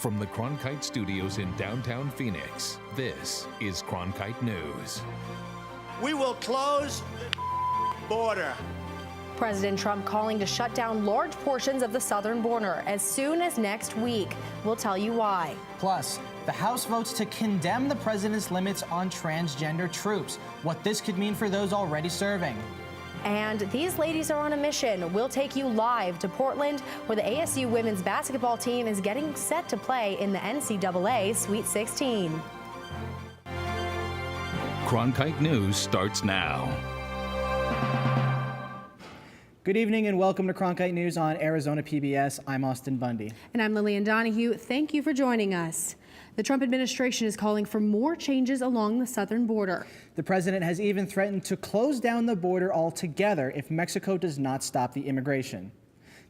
From the Cronkite Studios in downtown Phoenix, this is Cronkite News. We will close the border. President Trump calling to shut down large portions of the southern border as soon as next week. We'll tell you why. Plus, the House votes to condemn the president's limits on transgender troops. What this could mean for those already serving. And these ladies are on a mission. We'll take you live to Portland, where the ASU women's basketball team is getting set to play in the NCAA Sweet 16. Cronkite News starts now. Good evening and welcome to Cronkite News on Arizona PBS. I'm Austin Bundy. And I'm Lillian Donahue. Thank you for joining us. The Trump administration is calling for more changes along the southern border. The president has even threatened to close down the border altogether if Mexico does not stop the immigration.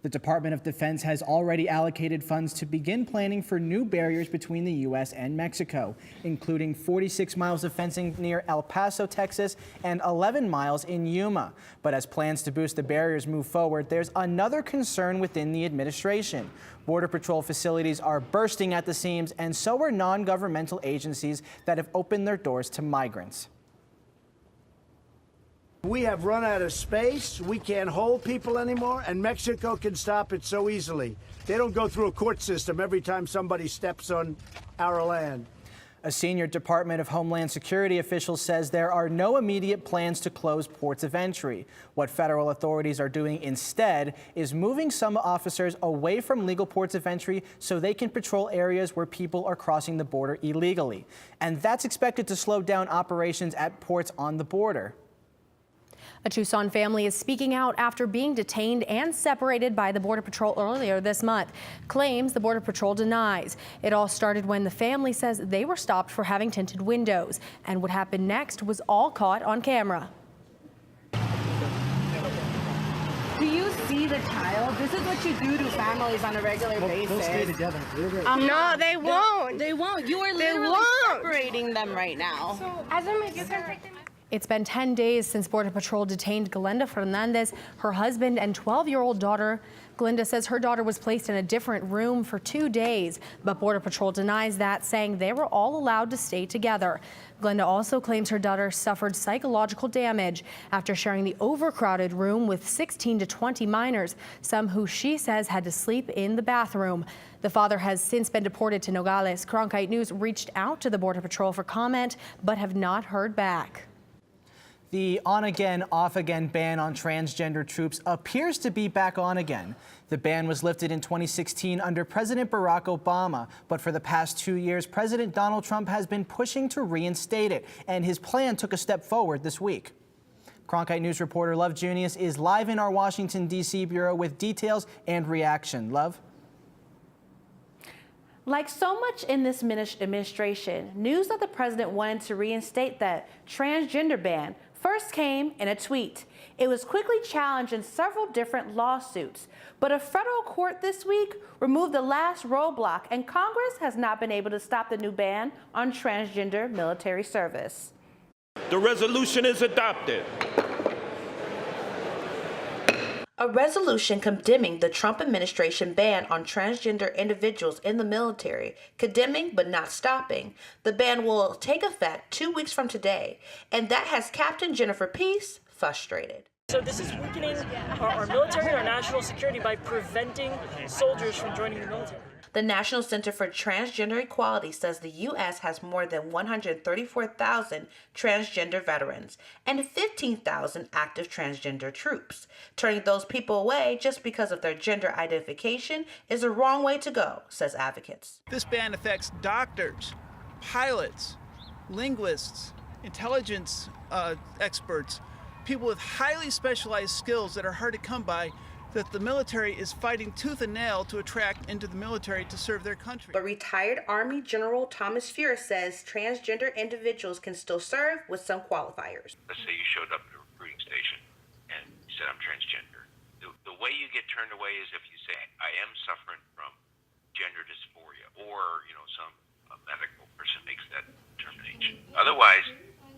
The Department of Defense has already allocated funds to begin planning for new barriers between the U.S. and Mexico, including 46 miles of fencing near El Paso, Texas, and 11 miles in Yuma. But as plans to boost the barriers move forward, there's another concern within the administration. Border Patrol facilities are bursting at the seams, and so are non-governmental agencies that have opened their doors to migrants. We have run out of space. We can't hold people anymore, and Mexico can stop it so easily. They don't go through a court system every time somebody steps on our land. A senior Department of Homeland Security official says there are no immediate plans to close ports of entry. What federal authorities are doing instead is moving some officers away from legal ports of entry so they can patrol areas where people are crossing the border illegally. And that's expected to slow down operations at ports on the border. A Tucson family is speaking out after being detained and separated by the Border Patrol earlier this month. Claims the Border Patrol denies. It all started when the family says they were stopped for having tinted windows, and what happened next was all caught on camera. Do you see the child? This is what you do to families on a regular basis. They'll stay together. No, they won't. They won't. You are literally separating them right now. So, as you can take them. It's been 10 days since Border Patrol detained Glenda Fernandez, her husband, and 12-year-old daughter. Glenda says her daughter was placed in a different room for 2 days, but Border Patrol denies that, saying they were all allowed to stay together. Glenda also claims her daughter suffered psychological damage after sharing the overcrowded room with 16 to 20 minors, some who she says had to sleep in the bathroom. The father has since been deported to Nogales. Cronkite News reached out to the Border Patrol for comment, but have not heard back. The on-again, off-again ban on transgender troops appears to be back on again. The ban was lifted in 2016 under President Barack Obama, but for the past 2 years, President Donald Trump has been pushing to reinstate it, and his plan took a step forward this week. Cronkite News reporter Love Junius is live in our Washington, D.C. bureau with details and reaction. Love? Like so much in this administration, news that the president wanted to reinstate that transgender ban first came in a tweet. It was quickly challenged in several different lawsuits, but a federal court this week removed the last roadblock, and Congress has not been able to stop the new ban on transgender military service. The resolution is adopted. A resolution condemning the Trump administration ban on transgender individuals in the military, condemning but not stopping. The ban will take effect 2 weeks from today, and that has Captain Jennifer Peace frustrated. So this is weakening our military and our national security by preventing soldiers from joining the military. The National Center for Transgender Equality says the U.S. has more than 134,000 transgender veterans and 15,000 active transgender troops. Turning those people away just because of their gender identification is the wrong way to go, says advocates. This ban affects doctors, pilots, linguists, intelligence experts, people with highly specialized skills that are hard to come by, that the military is fighting tooth and nail to attract into the military to serve their country. But retired Army General Thomas Fuhr says transgender individuals can still serve with some qualifiers. Let's say you showed up at a recruiting station and you said, I'm transgender. The way you get turned away is if you say, I am suffering from gender dysphoria, or, some medical person makes that determination. Otherwise,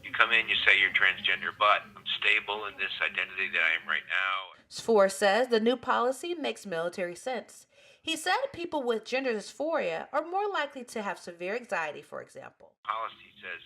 you come in, you say you're transgender, but I'm stable in this identity that I am right now. Fuhr says the new policy makes military sense. He said people with gender dysphoria are more likely to have severe anxiety, for example. Policy says,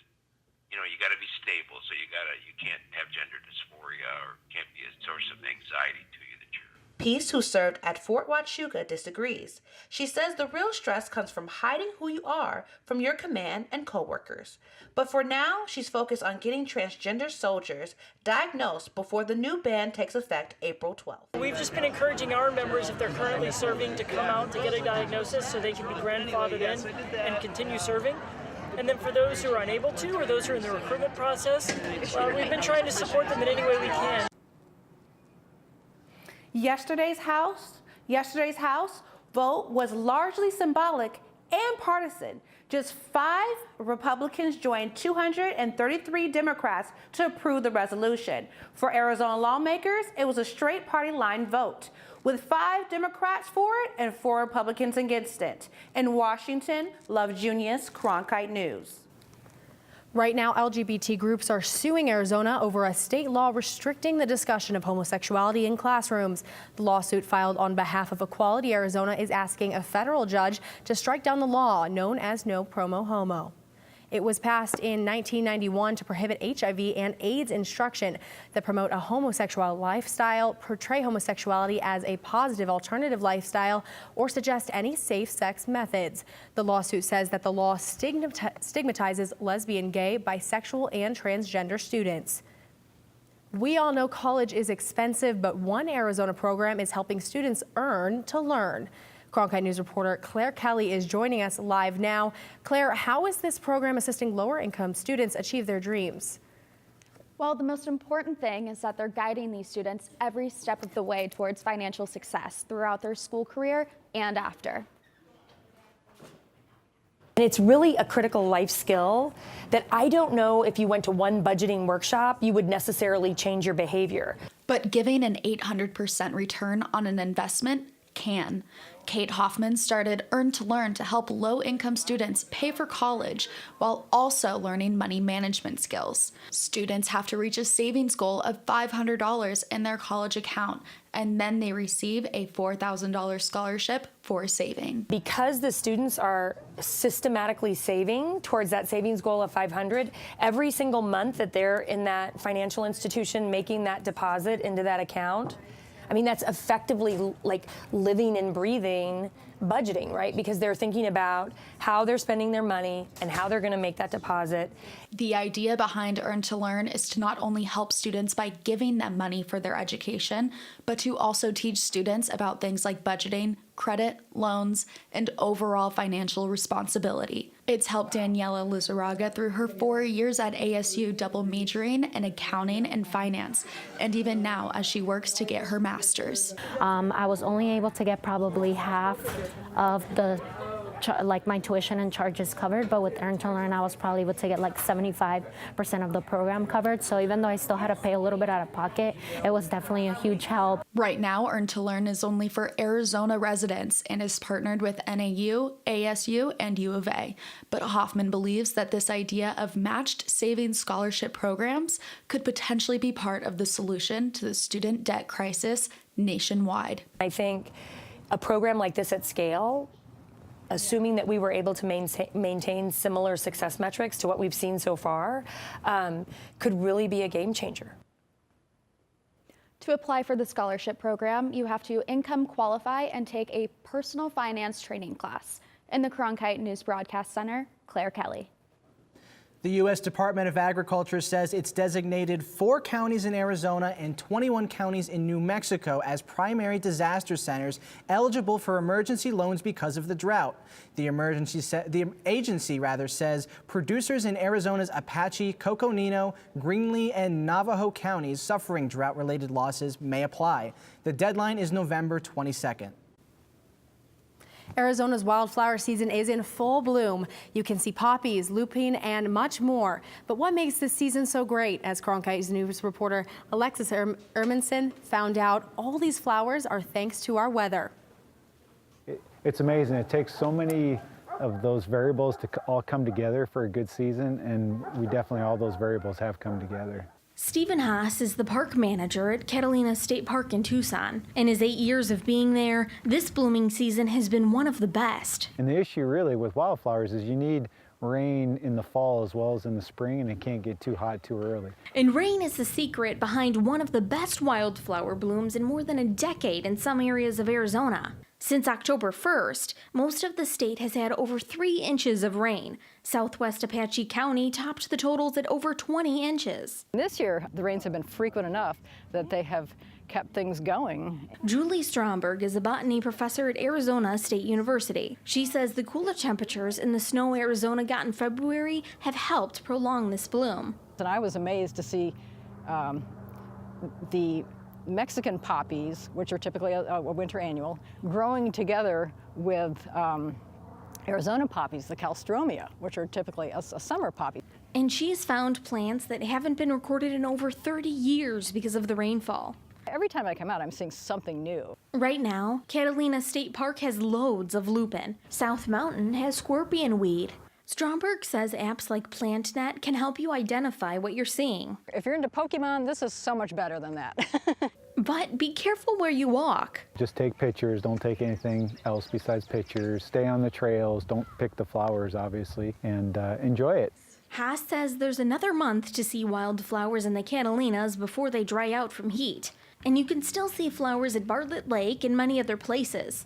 you know, you got to be stable, so you can't have gender dysphoria or can't be a source of anxiety to you that you're. Peace, who served at Fort Huachuca, disagrees. She says the real stress comes from hiding who you are from your command and coworkers. But for now, she's focused on getting transgender soldiers diagnosed before the new ban takes effect April 12th. We've just been encouraging our members, if they're currently serving, to come out to get a diagnosis so they can be grandfathered in and continue serving. And then for those who are unable to, or those who are in the recruitment process, we've been trying to support them in any way we can. Yesterday's House vote was largely symbolic and partisan. Just 5 Republicans joined 233 Democrats to approve the resolution. For Arizona lawmakers, it was a straight party line vote, with 5 Democrats for it and 4 Republicans against it. In Washington, Love Junius, Cronkite News. Right now, LGBT groups are suing Arizona over a state law restricting the discussion of homosexuality in classrooms. The lawsuit filed on behalf of Equality Arizona is asking a federal judge to strike down the law known as No Promo Homo. It was passed in 1991 to prohibit HIV and AIDS instruction that promote a homosexual lifestyle, portray homosexuality as a positive alternative lifestyle, or suggest any safe sex methods. The lawsuit says that the law stigmatizes lesbian, gay, bisexual, and transgender students. We all know college is expensive, but one Arizona program is helping students earn to learn. Cronkite News reporter Claire Kelly is joining us live now. Claire, how is this program assisting lower-income students achieve their dreams? Well, the most important thing is that they're guiding these students every step of the way towards financial success throughout their school career and after. And it's really a critical life skill that I don't know if you went to one budgeting workshop, you would necessarily change your behavior. But giving an 800% return on an investment can. Kate Hoffman started Earn to Learn to help low-income students pay for college while also learning money management skills. Students have to reach a savings goal of $500 in their college account, and then they receive a $4,000 scholarship for saving. Because the students are systematically saving towards that savings goal of $500, every single month that they're in that financial institution making that deposit into that account, I mean, that's effectively like living and breathing budgeting, right? Because they're thinking about how they're spending their money and how they're going to make that deposit. The idea behind Earn to Learn is to not only help students by giving them money for their education, but to also teach students about things like budgeting, credit, loans, and overall financial responsibility. It's helped Daniela Lizarraga through her 4 years at ASU double majoring in accounting and finance, and even now as she works to get her master's. I was only able to get probably half of the my tuition and charges covered, but with Earn to Learn I was probably able to get like 75% of the program covered. So even though I still had to pay a little bit out of pocket, it was definitely a huge help. Right now, Earn to Learn is only for Arizona residents and is partnered with NAU, ASU, and U of A. But Hoffman believes that this idea of matched savings scholarship programs could potentially be part of the solution to the student debt crisis nationwide. I think a program like this at scale, assuming that we were able to maintain similar success metrics to what we've seen so far, could really be a game changer. To apply for the scholarship program, you have to income qualify and take a personal finance training class. In the Cronkite News Broadcast Center, Claire Kelly. The U.S. Department of Agriculture says it's designated 4 counties in Arizona and 21 counties in New Mexico as primary disaster centers eligible for emergency loans because of the drought. The agency says producers in Arizona's Apache, Coconino, Greenlee, and Navajo counties suffering drought-related losses may apply. The deadline is November 22nd. Arizona's wildflower season is in full bloom. You can see poppies, lupine, and much more. But what makes this season so great? As Cronkite's News reporter Alexis Erminson found out, all these flowers are thanks to our weather. It's amazing. It takes so many of those variables to all come together for a good season, and we definitely, all those variables have come together. Stephen Haas is the park manager at Catalina State Park in Tucson. In his 8 years of being there, this blooming season has been one of the best. And the issue really with wildflowers is you need rain in the fall as well as in the spring, and it can't get too hot too early. And rain is the secret behind one of the best wildflower blooms in more than a decade in some areas of Arizona. Since October 1st, most of the state has had over 3 inches of rain. Southwest Apache County topped the totals at over 20 inches. This year, the rains have been frequent enough that they have kept things going. Julie Stromberg is a botany professor at Arizona State University. She says the cooler temperatures in the snow Arizona got in February have helped prolong this bloom. And I was amazed to see the Mexican poppies, which are typically a winter annual, growing together with Arizona poppies, the calstromia, which are typically a summer poppy. And she's found plants that haven't been recorded in over 30 years because of the rainfall. Every time I come out, I'm seeing something new. Right now, Catalina State Park has loads of lupin. South Mountain has scorpion weed. Stromberg says apps like PlantNet can help you identify what you're seeing. If you're into Pokemon, this is so much better than that. But be careful where you walk. Just take pictures, don't take anything else besides pictures. Stay on the trails, don't pick the flowers, obviously, and enjoy it. Haas says there's another month to see wildflowers in the Catalinas before they dry out from heat. And you can still see flowers at Bartlett Lake and many other places.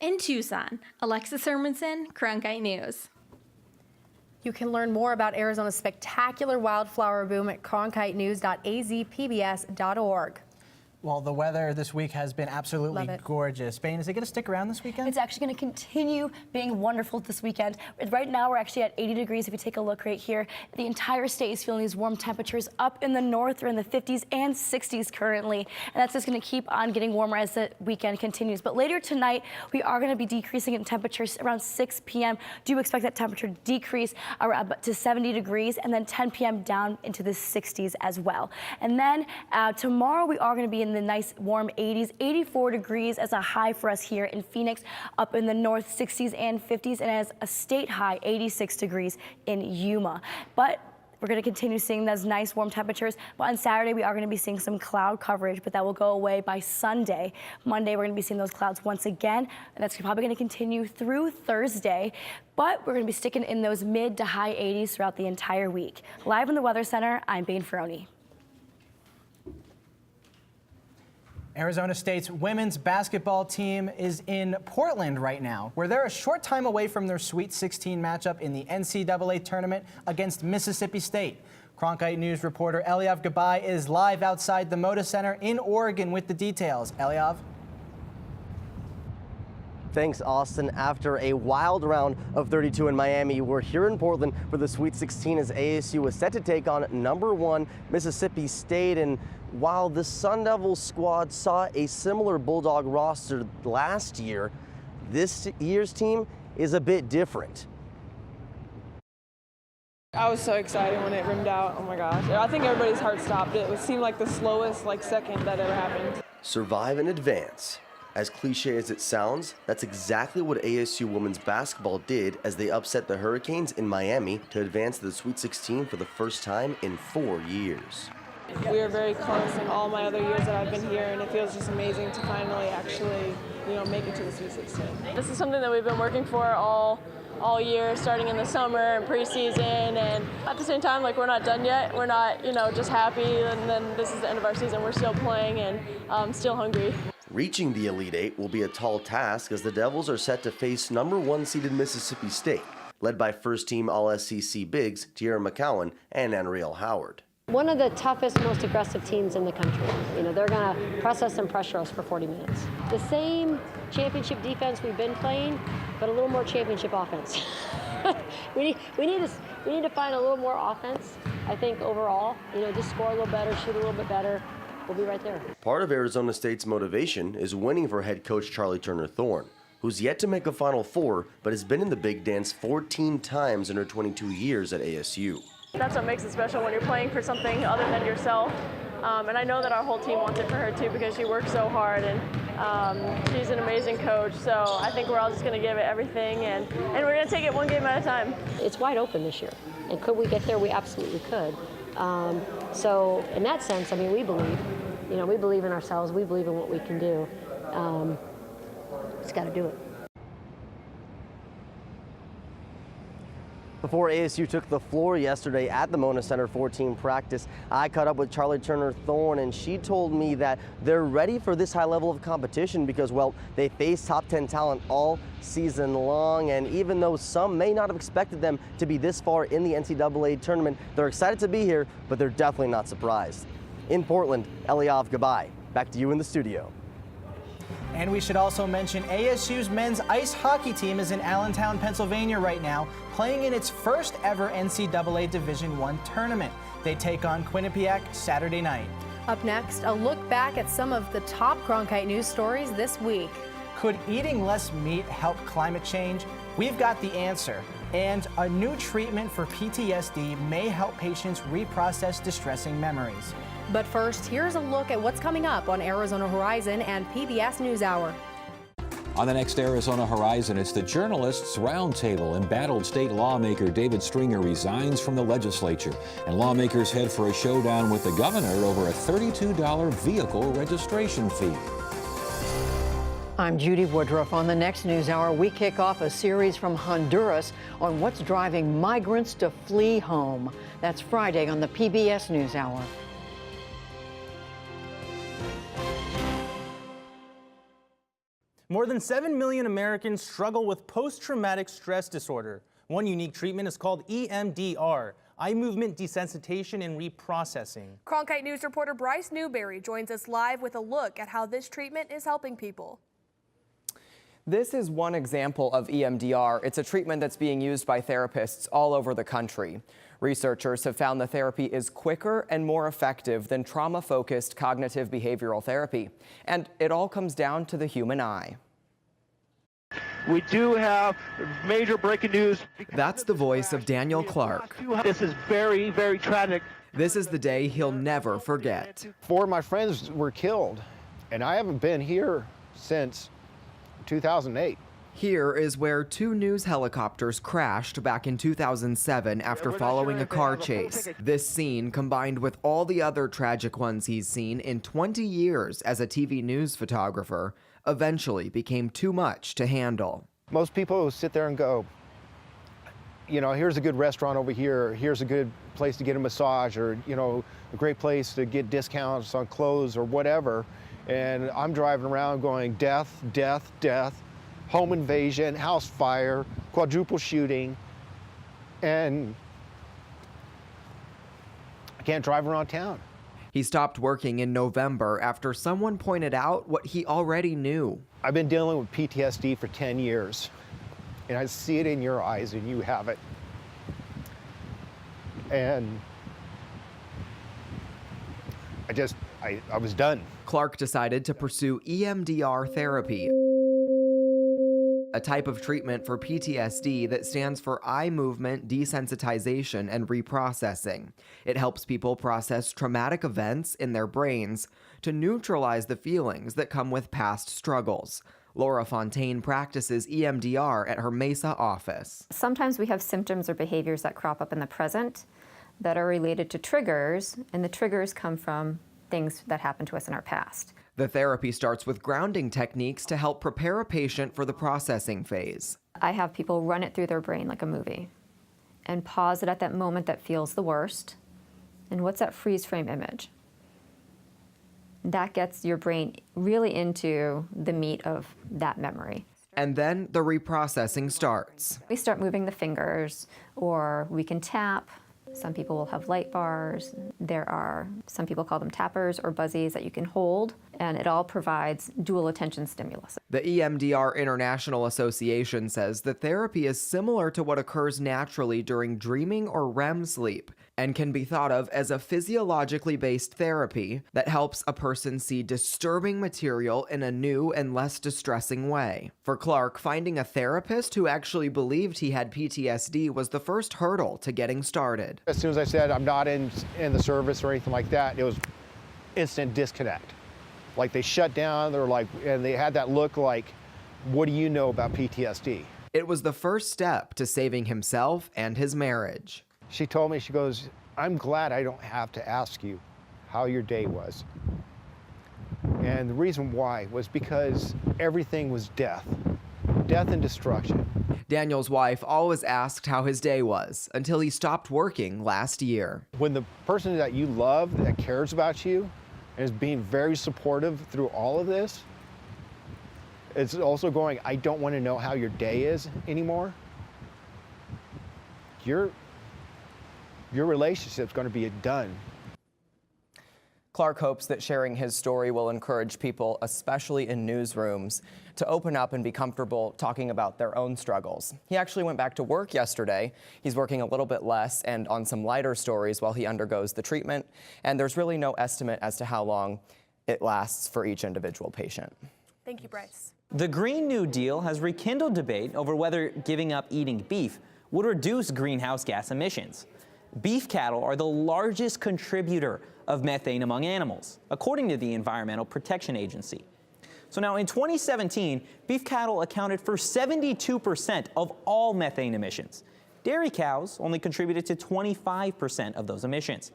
In Tucson, Alexis Hermanson, Cronkite News. You can learn more about Arizona's spectacular wildflower boom at cronkitenews.azpbs.org. Well, the weather this week has been absolutely gorgeous. Spain, is it going to stick around this weekend? It's actually going to continue being wonderful this weekend. Right now, we're actually at 80 degrees. If you take a look right here, the entire state is feeling these warm temperatures. Up in the north, we're in the 50s and 60s currently. And that's just going to keep on getting warmer as the weekend continues. But later tonight, we are going to be decreasing in temperatures around 6 p.m. Do expect that temperature to decrease to 70 degrees, and then 10 p.m. down into the 60s as well. And then tomorrow, we are going to be in the nice warm 80s, 84 degrees as a high for us here in Phoenix. Up in the north, 60s and 50s, and as a state high, 86 degrees in Yuma. But we're going to continue seeing those nice warm temperatures. But on Saturday, we are going to be seeing some cloud coverage, but that will go away by Sunday. Monday, we're going to be seeing those clouds once again, and that's probably going to continue through Thursday. But we're going to be sticking in those mid to high 80s throughout the entire week. Live in the Weather Center, I'm Bain Ferroni. Arizona State's women's basketball team is in Portland right now, where they're a short time away from their Sweet 16 matchup in the NCAA tournament against Mississippi State. Cronkite News reporter Eliav Gabai is live outside the Moda Center in Oregon with the details. Eliav? Thanks, Austin. After a wild round of 32 in Miami, we're here in Portland for the Sweet 16 as ASU is set to take on #1 Mississippi State. And while the Sun Devils squad saw a similar Bulldog roster last year, this year's team is a bit different. I was so excited when it rimmed out. Oh my gosh. I think everybody's heart stopped. It seemed like the slowest second that ever happened. Survive and advance. As cliche as it sounds, that's exactly what ASU women's basketball did as they upset the Hurricanes in Miami to advance to the Sweet 16 for the first time in 4 years. We were very close in all my other years that I've been here, and it feels just amazing to finally actually, make it to the Sweet 16. This is something that we've been working for all year, starting in the summer and preseason, and at the same time, we're not done yet. We're not, just happy, and then this is the end of our season. We're still playing and still hungry. Reaching the Elite Eight will be a tall task as the Devils are set to face #1 seeded Mississippi State, led by first-team All-SEC bigs Tierra McCowan and Anriel Howard. One of the toughest, most aggressive teams in the country. They're going to press us and pressure us for 40 minutes. The same championship defense we've been playing, but a little more championship offense. we need to find a little more offense, I think, overall. Just score a little better, shoot a little bit better. We'll be right there. Part of Arizona State's motivation is winning for head coach Charlie Turner-Thorne, who's yet to make a Final Four, but has been in the Big Dance 14 times in her 22 years at ASU. That's what makes it special when you're playing for something other than yourself. And I know that our whole team wants it for her too because she works so hard, and she's an amazing coach. So I think we're all just going to give it everything, and we're going to take it one game at a time. It's wide open this year. And could we get there? We absolutely could. So in that sense, I mean, we believe, we believe in ourselves, we believe in what we can do. Just got to do it. Before ASU took the floor yesterday at the Mona Center for team practice, I caught up with Charlie Turner Thorne, and she told me that they're ready for this high level of competition because, well, they face top 10 talent all season long, and even though some may not have expected them to be this far in the NCAA tournament, they're excited to be here, but they're definitely not surprised. In Portland, Eliav Gabay, back to you in the studio. And we should also mention ASU's men's ice hockey team is in Allentown, Pennsylvania right now, playing in its first ever NCAA Division I tournament. They take on Quinnipiac Saturday night. Up next, a look back at some of the top Cronkite news stories this week. Could eating less meat help climate change? We've got the answer. And a new treatment for PTSD may help patients reprocess distressing memories. But first, here's a look at what's coming up on Arizona Horizon and PBS NewsHour. On the next Arizona Horizon, it's the Journalists Roundtable. Embattled state lawmaker David Stringer resigns from the legislature, and lawmakers head for a showdown with the governor over a $32 vehicle registration fee. I'm Judy Woodruff. On the next NewsHour, we kick off a series from Honduras on what's driving migrants to flee home. That's Friday on the PBS NewsHour. More than 7 million Americans struggle with post-traumatic stress disorder. One unique treatment is called EMDR, eye movement desensitization and reprocessing. Cronkite News reporter Bryce Newberry joins us live with a look at how this treatment is helping people. This is one example of EMDR. It's a treatment that's being used by therapists all over the country. Researchers have found the therapy is quicker and more effective than trauma-focused cognitive behavioral therapy. And it all comes down to the human eye. We do have major breaking news. That's the voice of Daniel Clark. This is very, very tragic. This is the day he'll never forget. 4 of my friends were killed, and I haven't been here since 2008. Here is where 2 news helicopters crashed back in 2007 after following a car chase. This scene, combined with all the other tragic ones he's seen in 20 years as a TV news photographer, eventually became too much to handle. Most people sit there and go, here's a good restaurant over here, here's a good place to get a massage, or, a great place to get discounts on clothes or whatever. And I'm driving around going death, death, death, home invasion, house fire, quadruple shooting, and I can't drive around town. He stopped working in November after someone pointed out what he already knew. I've been dealing with PTSD for 10 years, and I see it in your eyes, and you have it. And I was done. Clark decided to pursue EMDR therapy, a type of treatment for PTSD that stands for eye movement desensitization and reprocessing. It helps people process traumatic events in their brains to neutralize the feelings that come with past struggles. Laura Fontaine practices EMDR at her Mesa office. Sometimes we have symptoms or behaviors that crop up in the present that are related to triggers, and the triggers come from things that happened to us in our past. The therapy starts with grounding techniques to help prepare a patient for the processing phase. I have people run it through their brain like a movie and pause it at that moment that feels the worst. And what's that freeze frame image? That gets your brain really into the meat of that memory. And then the reprocessing starts. We start moving the fingers, or we can tap. Some people will have light bars. There are, some people call them tappers or buzzies that you can hold, and it all provides dual attention stimulus. The EMDR International Association says the therapy is similar to what occurs naturally during dreaming or REM sleep, and can be thought of as a physiologically based therapy that helps a person see disturbing material in a new and less distressing way. For Clark, finding a therapist who actually believed he had PTSD was the first hurdle to getting started. As soon as I said I'm not in the service or anything like that, it was instant disconnect. Like they shut down, they're like, and they had that look like, what do you know about PTSD? It was the first step to saving himself and his marriage. She told me, she goes, I'm glad I don't have to ask you how your day was. And the reason why was because everything was death and destruction. Daniel's wife always asked how his day was until he stopped working last year. When the person that you love, that cares about you, and is being very supportive through all of this, it's also going, I don't want to know how your day is anymore. Your relationship's going to be done. Clark hopes that sharing his story will encourage people, especially in newsrooms, to open up and be comfortable talking about their own struggles. He actually went back to work yesterday. He's working a little bit less and on some lighter stories while he undergoes the treatment. And there's really no estimate as to how long it lasts for each individual patient. Thank you, Bryce. The Green New Deal has rekindled debate over whether giving up eating beef would reduce greenhouse gas emissions. Beef cattle are the largest contributor of methane among animals, according to the Environmental Protection Agency. So now in 2017, beef cattle accounted for 72% of all methane emissions. Dairy cows only contributed to 25% of those emissions.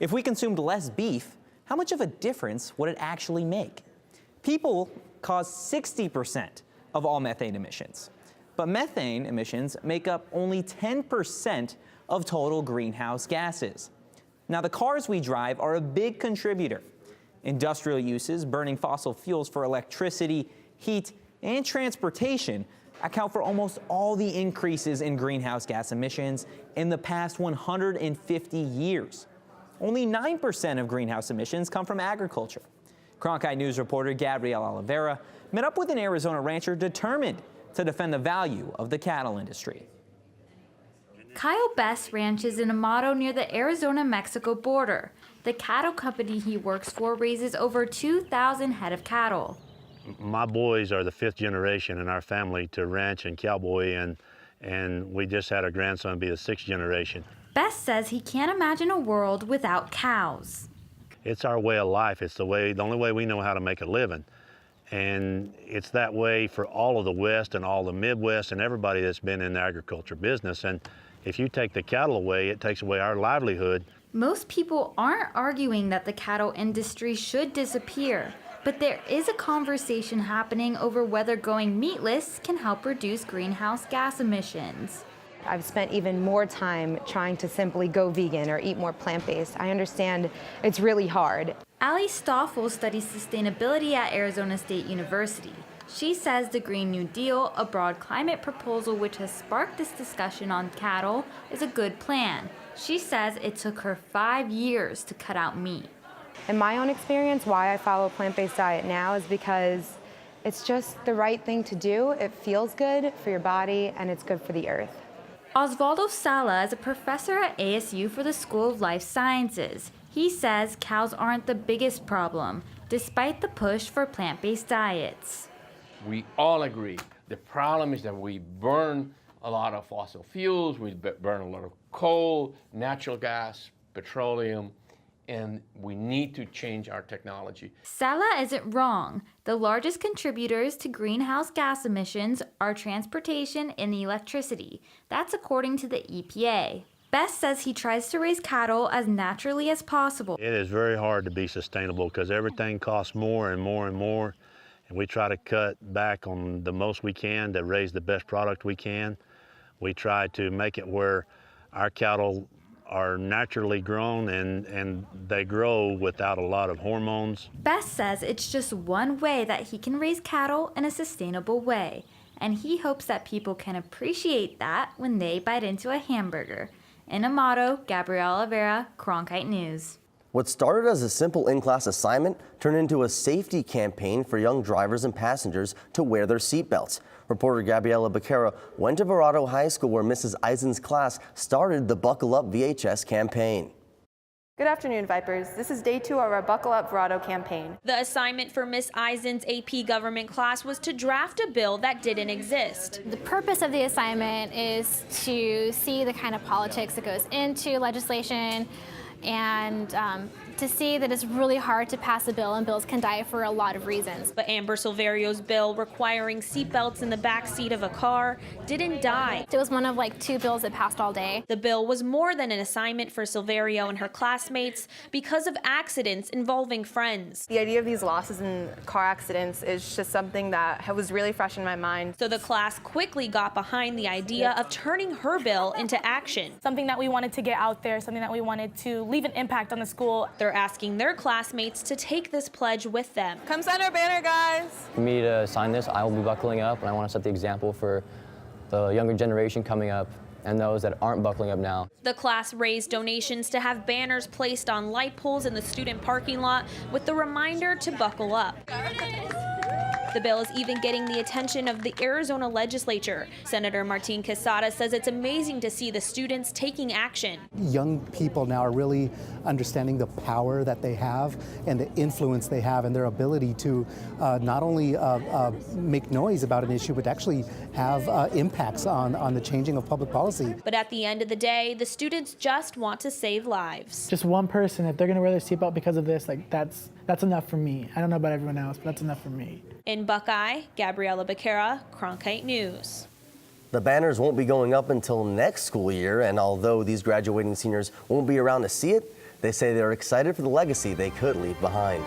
If we consumed less beef, how much of a difference would it actually make? People cause 60% of all methane emissions, but methane emissions make up only 10% of total greenhouse gases. Now, the cars we drive are a big contributor. Industrial uses, burning fossil fuels for electricity, heat, and transportation account for almost all the increases in greenhouse gas emissions in the past 150 years. Only 9% of greenhouse emissions come from agriculture. Cronkite News reporter Gabrielle Oliveira met up with an Arizona rancher determined to defend the value of the cattle industry. Kyle Best ranches in Amado near the Arizona-Mexico border. The cattle company he works for raises over 2,000 head of cattle. My boys are the 5th generation in our family to ranch and cowboy, and we just had our grandson be the 6th generation. Best says he can't imagine a world without cows. It's our way of life. It's the only way we know how to make a living. And it's that way for all of the West and all the Midwest and everybody that's been in the agriculture business. And if you take the cattle away, it takes away our livelihood. Most people aren't arguing that the cattle industry should disappear, but there is a conversation happening over whether going meatless can help reduce greenhouse gas emissions. I've spent even more time trying to simply go vegan or eat more plant-based. I understand it's really hard. Allie Stoffel studies sustainability at Arizona State University. She says the Green New Deal, a broad climate proposal which has sparked this discussion on cattle, is a good plan. She says it took her 5 years to cut out meat. In my own experience, why I follow a plant-based diet now is because it's just the right thing to do. It feels good for your body and it's good for the earth. Osvaldo Sala is a professor at ASU for the School of Life Sciences. He says cows aren't the biggest problem, despite the push for plant-based diets. We all agree the problem is that we burn a lot of fossil fuels, we burn a lot of coal, natural gas, petroleum, and we need to change our technology. Sala isn't wrong. The largest contributors to greenhouse gas emissions are transportation and electricity. That's according to the EPA. Best says he tries to raise cattle as naturally as possible. It is very hard to be sustainable because everything costs more and more and more. And we try to cut back on the most we can to raise the best product we can. We try to make it where our cattle are naturally grown and they grow without a lot of hormones. Best says it's just one way that he can raise cattle in a sustainable way. And he hopes that people can appreciate that when they bite into a hamburger. In Amado, Gabrielle Oliveira, Cronkite News. What started as a simple in-class assignment turned into a safety campaign for young drivers and passengers to wear their seatbelts. Reporter Gabriela Becerra went to Verado High School where Mrs. Eisen's class started the Buckle Up VHS campaign. Good afternoon, Vipers. This is day 2 of our Buckle Up Verado campaign. The assignment for Miss Eisen's AP government class was to draft a bill that didn't exist. The purpose of the assignment is to see the kind of politics that goes into legislation and to see that it's really hard to pass a bill, and bills can die for a lot of reasons. But Amber Silverio's bill requiring seatbelts in the back seat of a car didn't die. It was one of like 2 bills that passed all day. The bill was more than an assignment for Silverio and her classmates because of accidents involving friends. The idea of these losses in car accidents is just something that was really fresh in my mind. So the class quickly got behind the idea of turning her bill into action. Something that we wanted to get out there, something that we wanted to leave an impact on the school. They're asking their classmates to take this pledge with them. Come sign our banner, guys. For me to sign this, I will be buckling up, and I want to set the example for the younger generation coming up and those that aren't buckling up now. The class raised donations to have banners placed on light poles in the student parking lot with the reminder to buckle up. The bill is even getting the attention of the Arizona legislature. Senator Martin Quesada says it's amazing to see the students taking action. Young people now are really understanding the power that they have and the influence they have and their ability to not only make noise about an issue, but actually have impacts on the changing of public policy. But at the end of the day, the students just want to save lives. Just one person, if they're going to wear their seatbelt because of this, like that's enough for me. I don't know about everyone else, but that's enough for me. In Buckeye, Gabriela Becerra, Cronkite News. The banners won't be going up until next school year, and although these graduating seniors won't be around to see it, they say they're excited for the legacy they could leave behind.